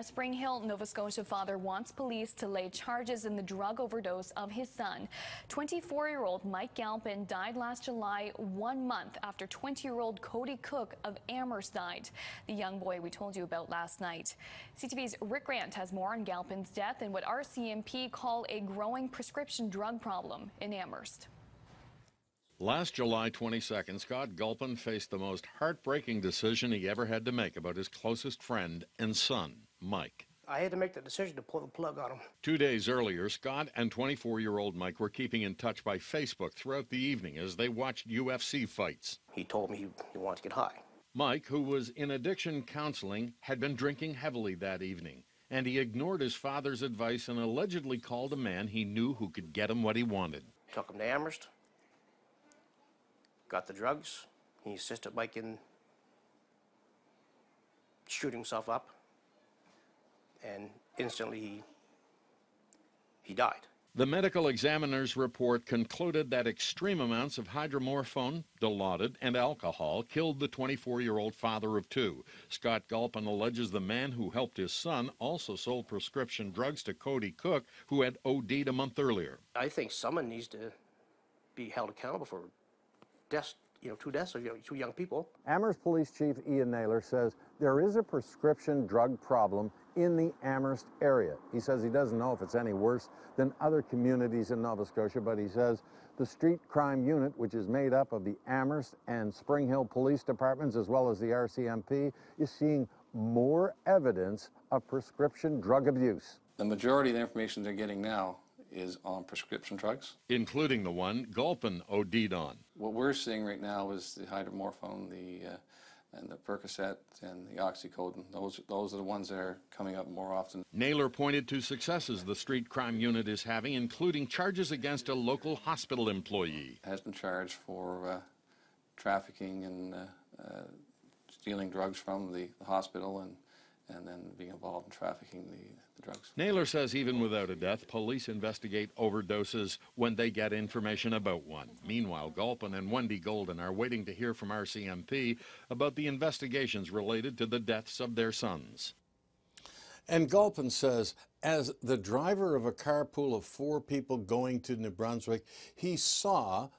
A Spring Hill, Nova Scotia father wants police to lay charges in the drug overdose of his son. 24-year-old Mike Galpin died last July, 1 month after 20-year-old Cody Cook of Amherst died. The young boy we told you about last night. CTV's Rick Grant has more on Galpin's death and what RCMP call a growing prescription drug problem in Amherst. Last July 22nd, Scott Galpin faced the most heartbreaking decision he ever had to make about his closest friend and son, Mike. I had to make the decision to pull the plug on him. 2 days earlier, Scott and 24-year-old Mike were keeping in touch by Facebook throughout the evening as they watched UFC fights. He told me he wanted to get high. Mike, who was in addiction counseling, had been drinking heavily that evening, and he ignored his father's advice and allegedly called a man he knew who could get him what he wanted. Took him to Amherst. Got the drugs. He assisted Mike in shooting himself up, and instantly he died. The medical examiner's report concluded that extreme amounts of hydromorphone, Dilaudid, and alcohol killed the 24-year-old father of two. Scott Galpin alleges the man who helped his son also sold prescription drugs to Cody Cook, who had OD'd a month earlier. I think someone needs to be held accountable for deaths, two deaths of two young people. Amherst Police Chief Ian Naylor says there is a prescription drug problem in the Amherst area. He says he doesn't know if it's any worse than other communities in Nova Scotia, but he says the street crime unit, which is made up of the Amherst and Spring Hill police departments as well as the RCMP, is seeing more evidence of prescription drug abuse. The majority of the information they're getting now is on prescription drugs, including the one Galpin OD'd on. What we're seeing right now is the hydromorphone, and the Percocet and the oxycodone. Those are the ones that are coming up more often. Naylor pointed to successes the street crime unit is having, including charges against a local hospital employee. Has been charged for trafficking and stealing drugs from the hospital and then being involved in trafficking the drugs. Naylor says even without a death, police investigate overdoses when they get information about one. Meanwhile, Galpin and Wendy Golden are waiting to hear from RCMP about the investigations related to the deaths of their sons. And Galpin says, as the driver of a carpool of 4 people going to New Brunswick, he saw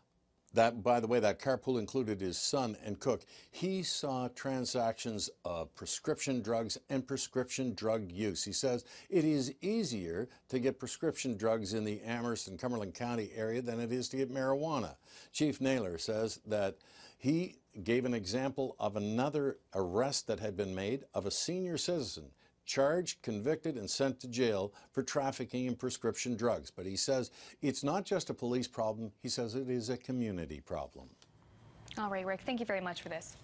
that, by the way, that carpool included his son and Cook. He saw transactions of prescription drugs and prescription drug use. He says it is easier to get prescription drugs in the Amherst and Cumberland County area than it is to get marijuana. Chief Naylor says that he gave an example of another arrest that had been made of a senior citizen charged, convicted, and sent to jail for trafficking in prescription drugs. But he says it's not just a police problem. He says it is a community problem. All right, Rick, thank you very much for this.